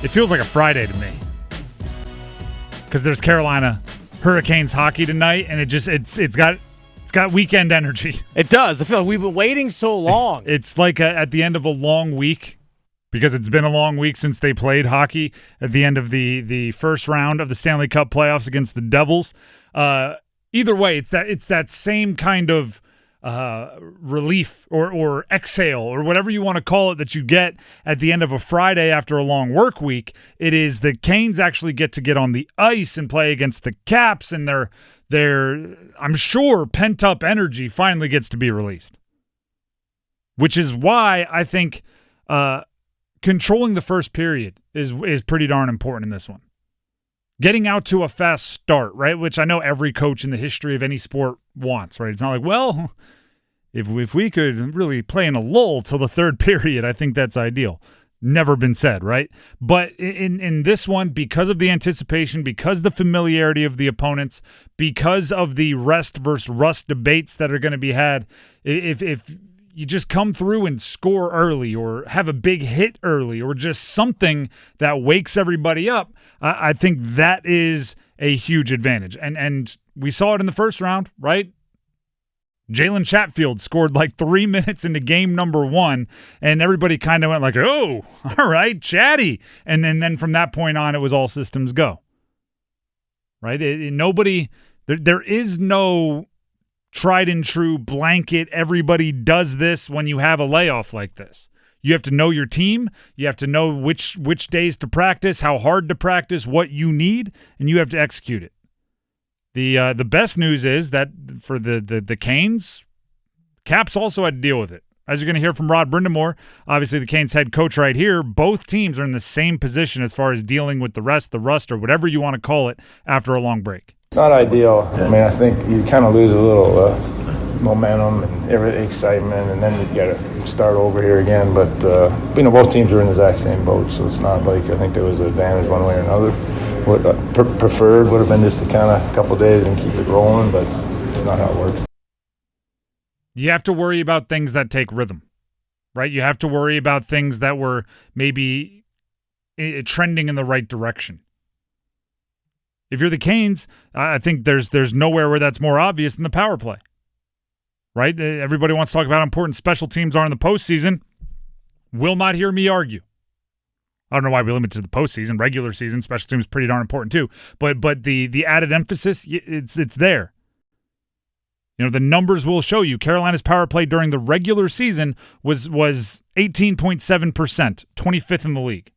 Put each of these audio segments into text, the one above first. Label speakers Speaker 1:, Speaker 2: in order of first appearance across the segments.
Speaker 1: It feels like a Friday to me because there's Carolina Hurricanes hockey tonight, and it's got weekend energy.
Speaker 2: It does. I feel like we've been waiting so long.
Speaker 1: It's like at the end of a long week, because it's been a long week since they played hockey at the end of the first round of the Stanley Cup playoffs against the Devils. Either way, it's that same kind of relief or exhale or whatever you want to call it that you get at the end of a Friday after a long work week. It is the Canes actually get on the ice and play against the Caps, and their I'm sure pent up energy finally gets to be released, which is why I think controlling the first period is pretty darn important in this one. Getting out to a fast start, right? Which I know every coach in the history of any sport wants, right? It's not like, well, if we could really play in a lull till the third period, I think that's ideal. Never been said, right? But in this one, because of the anticipation, because of the familiarity of the opponents, because of the rest versus rust debates that are going to be had, if you just come through and score early or have a big hit early or just something that wakes everybody up, I think that is a huge advantage. And we saw it in the first round, right? Jalen Chatfield scored like 3 minutes into game number 1, and everybody kind of went like, oh, all right, Chatty. And then from that point on, it was all systems go, right? There is no tried and true blanket, everybody does this when you have a layoff like this. You have to know your team. You have to know which days to practice, how hard to practice, what you need, and you have to execute it. The best news is that for the Canes, Caps also had to deal with it. As you're going to hear from Rod Brind'amour, obviously the Canes head coach right here, both teams are in the same position as far as dealing with the rust, or whatever you want to call it, after a long break.
Speaker 3: It's not ideal. I mean, I think you kind of lose a little momentum and excitement, and then you got to start over here again. But, both teams are in the exact same boat, so it's not like I think there was an advantage one way or another. What preferred would have been just to kind of a couple of days and keep it rolling, but it's not how it works.
Speaker 1: You have to worry about things that take rhythm, right? You have to worry about things that were maybe trending in the right direction. If you're the Canes, I think there's nowhere where that's more obvious than the power play, right? Everybody wants to talk about how important special teams are in the postseason. Will not hear me argue. I don't know why we limit to the postseason. Regular season, special teams is pretty darn important too. But the added emphasis, it's there. You know, the numbers will show you. Carolina's power play during the regular season was 18.7%, 25th in the league.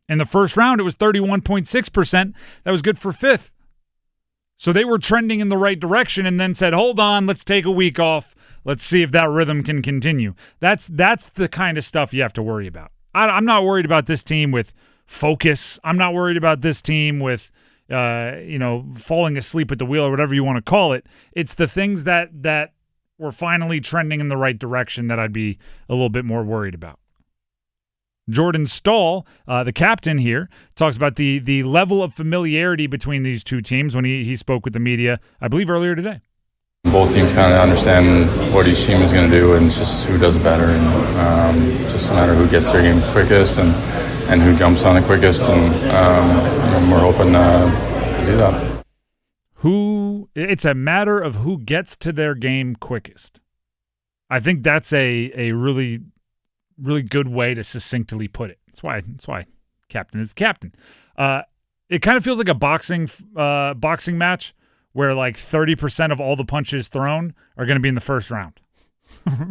Speaker 1: In the first round, it was 31.6%. That was good for 5th. So they were trending in the right direction and then said, hold on, let's take a week off. Let's see if that rhythm can continue. That's the kind of stuff you have to worry about. I'm not worried about this team with focus. I'm not worried about this team with, falling asleep at the wheel or whatever you want to call it. It's the things that were finally trending in the right direction that I'd be a little bit more worried about. Jordan Stahl, the captain here, talks about the level of familiarity between these two teams when he spoke with the media, I believe earlier today.
Speaker 4: Both teams kind of understand what each team is going to do, and it's just who does it better, and just a matter of who gets their game quickest and who jumps on it quickest, and we're hoping to do that.
Speaker 1: It's a matter of who gets to their game quickest. I think that's a really, really good way to succinctly put it. That's why captain is the captain. It kind of feels like a boxing match where like 30% of all the punches thrown are going to be in the first round.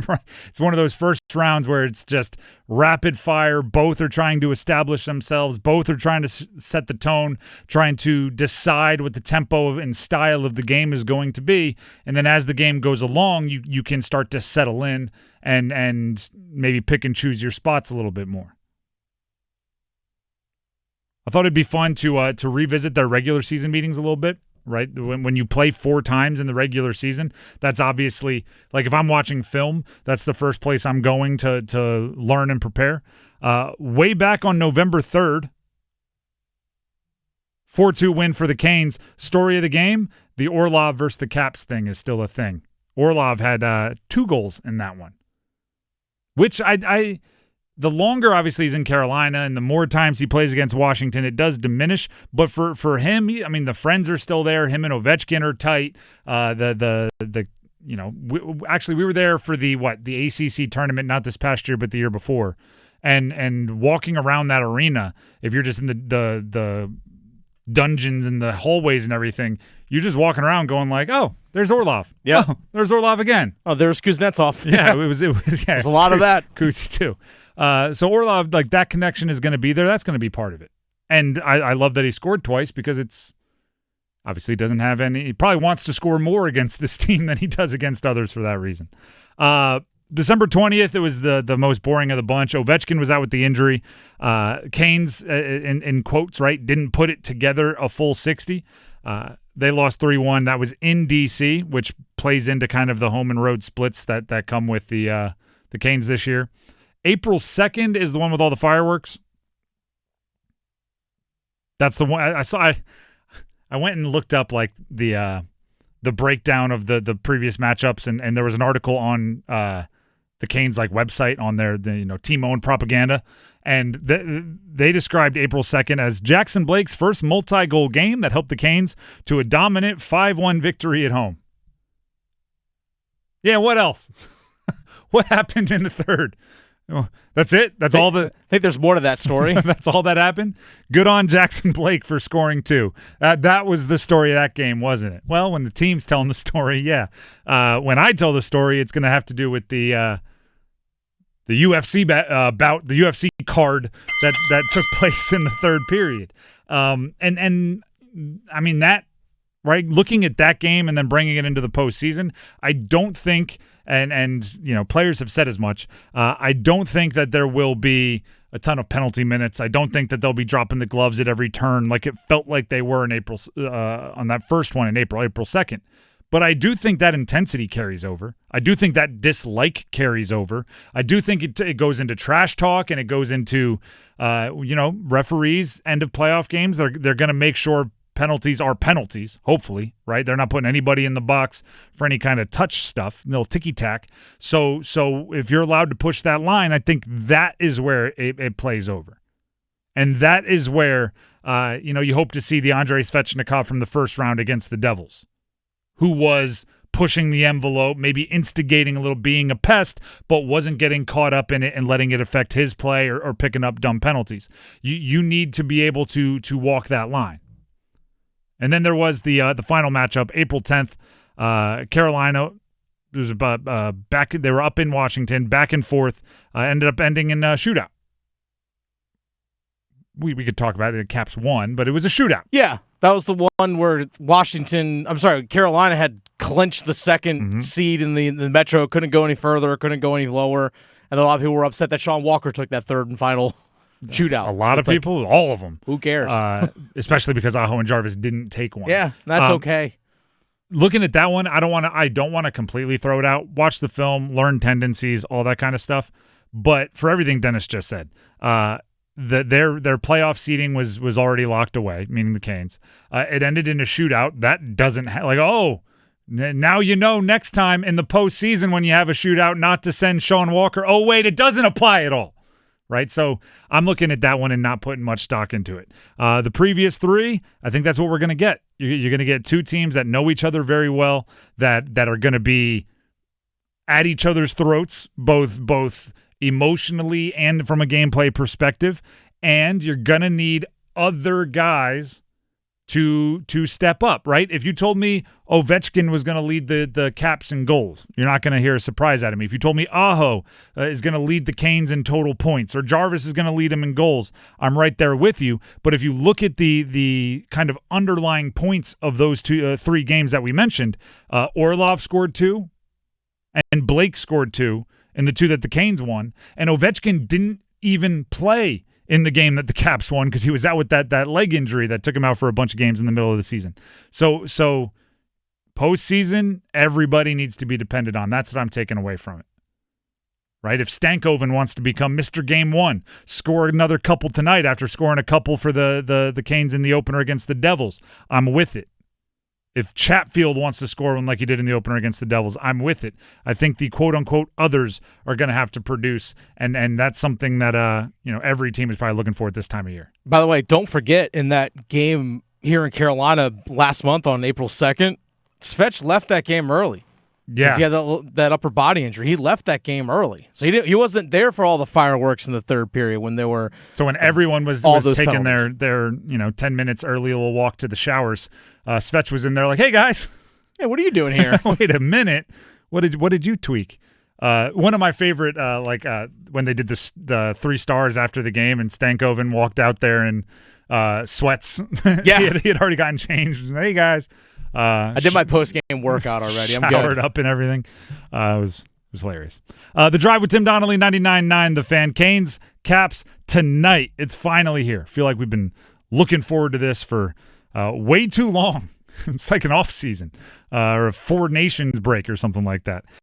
Speaker 1: Right? It's one of those first rounds where it's just rapid fire. Both are trying to establish themselves. Both are trying to set the tone, trying to decide what the tempo and style of the game is going to be. And then as the game goes along, you can start to settle in and maybe pick and choose your spots a little bit more. I thought it'd be fun to revisit their regular season meetings a little bit. Right? When you play 4 times in the regular season, that's obviously, like if I'm watching film, that's the first place I'm going to learn and prepare. Way back on November 3rd, 4-2 win for the Canes. Story of the game, the Orlov versus the Caps thing is still a thing. Orlov had 2 goals in that one, which the longer, obviously, he's in Carolina and the more times he plays against Washington, it does diminish. But for him, I mean, the friends are still there. Him and Ovechkin are tight. We were there for the ACC tournament, not this past year, but the year before. And walking around that arena, if you're just in the dungeons and the hallways and everything, you're just walking around going like, oh, there's Orlov.
Speaker 2: Yeah.
Speaker 1: Oh, there's Orlov again.
Speaker 2: Oh, there's Kuznetsov.
Speaker 1: Yeah, it was
Speaker 2: There's a lot of that.
Speaker 1: Kuzi too. So Orlov, like, that connection is going to be there. That's going to be part of it. And I love that he scored twice because it's obviously doesn't have any. He probably wants to score more against this team than he does against others for that reason. December 20th, it was the most boring of the bunch. Ovechkin was out with the injury. Canes, in quotes, right, didn't put it together a full 60. They lost 3-1. That was in D.C., which plays into kind of the home and road splits that come with the Canes this year. April 2nd is the one with all the fireworks. That's the one I saw. I went and looked up like the breakdown of the previous matchups, and there was an article on the Canes like website on their team-owned propaganda, and they described April 2nd as Jackson Blake's first multi-goal game that helped the Canes to a dominant 5-1 victory at home. Yeah, what else? What happened in the third? Oh, that's it? That's all the...
Speaker 2: I think there's more to that story.
Speaker 1: That's all that happened? Good on Jackson Blake for scoring 2. That was the story of that game, wasn't it? Well, when the team's telling the story, yeah. When I tell the story, it's going to have to do with the UFC bout, the UFC card that took place in the third period. And I mean, that, right, looking at that game and then bringing it into the postseason, I don't think... And players have said as much. I don't think that there will be a ton of penalty minutes. I don't think that they'll be dropping the gloves at every turn like it felt like they were in April on that first one in April 2nd. But I do think that intensity carries over. I do think that dislike carries over. I do think it goes into trash talk and it goes into referees end of playoff games. They're going to make sure penalties are penalties, hopefully, right? They're not putting anybody in the box for any kind of touch stuff. They'll ticky-tack. So if you're allowed to push that line, I think that is where it plays over. And that is where, you hope to see the Andrei Svechnikov from the first round against the Devils, who was pushing the envelope, maybe instigating a little, being a pest, but wasn't getting caught up in it and letting it affect his play or picking up dumb penalties. You need to be able to walk that line. And then there was the final matchup, April 10th. Carolina, it was back. They were up in Washington, back and forth. Ended up ending in a shootout. We could talk about it. Caps won, but it was a shootout.
Speaker 2: Yeah, that was the one where Carolina had clinched the second seed in the Metro. Couldn't go any further. Couldn't go any lower. And a lot of people were upset that Sean Walker took that third and final shootout.
Speaker 1: A lot of people, all of them.
Speaker 2: Who cares?
Speaker 1: Especially because Aho and Jarvis didn't take one.
Speaker 2: Yeah, that's okay.
Speaker 1: Looking at that one, I don't want to completely throw it out. Watch the film, learn tendencies, all that kind of stuff. But for everything Dennis just said, their playoff seeding was already locked away, meaning the Canes. It ended in a shootout. That doesn't now next time in the postseason when you have a shootout not to send Sean Walker. Oh wait, it doesn't apply at all. Right, so I'm looking at that one and not putting much stock into it. The previous 3, I think that's what we're going to get. You're going to get 2 teams that know each other very well, that are going to be at each other's throats, both emotionally and from a gameplay perspective. And you're going to need other guys to step up, right? If you told me Ovechkin was going to lead the Caps in goals, you're not going to hear a surprise out of me. If you told me Aho is going to lead the Canes in total points or Jarvis is going to lead him in goals, I'm right there with you. But if you look at the kind of underlying points of those 3 games that we mentioned, Orlov scored 2 and Blake scored 2 in the 2 that the Canes won, and Ovechkin didn't even play in the game that the Caps won because he was out with that leg injury that took him out for a bunch of games in the middle of the season. So postseason, everybody needs to be dependent on. That's what I'm taking away from it. Right? If Stankoven wants to become Mr. Game 1, score another couple tonight after scoring a couple for the Canes in the opener against the Devils, I'm with it. If Chatfield wants to score one like he did in the opener against the Devils, I'm with it. I think the quote-unquote others are going to have to produce, and that's something that every team is probably looking for at this time of year.
Speaker 2: By the way, don't forget, in that game here in Carolina last month on April 2nd, Svetch left that game early.
Speaker 1: Yeah.
Speaker 2: He had that upper body injury. He left that game early. So he wasn't there for all the fireworks in the third period when there were
Speaker 1: So when everyone was taking
Speaker 2: penalties.
Speaker 1: their 10 minutes early little walk to the showers, Svetch was in there like, hey, guys.
Speaker 2: Hey, what are you doing here?
Speaker 1: Wait a minute. What did you tweak? One of my favorite, when they did the 3 stars after the game and Stankoven walked out there in sweats.
Speaker 2: Yeah.
Speaker 1: he had already gotten changed. Hey, guys.
Speaker 2: I did my post-game workout already. I'm
Speaker 1: showered
Speaker 2: good.
Speaker 1: up and everything. It was hilarious. The Drive with Tim Donnelly, 99.9 The Fan. Canes, Caps tonight. It's finally here. I feel like we've been looking forward to this for way too long. It's like an off season or a 4 Nations break or something like that.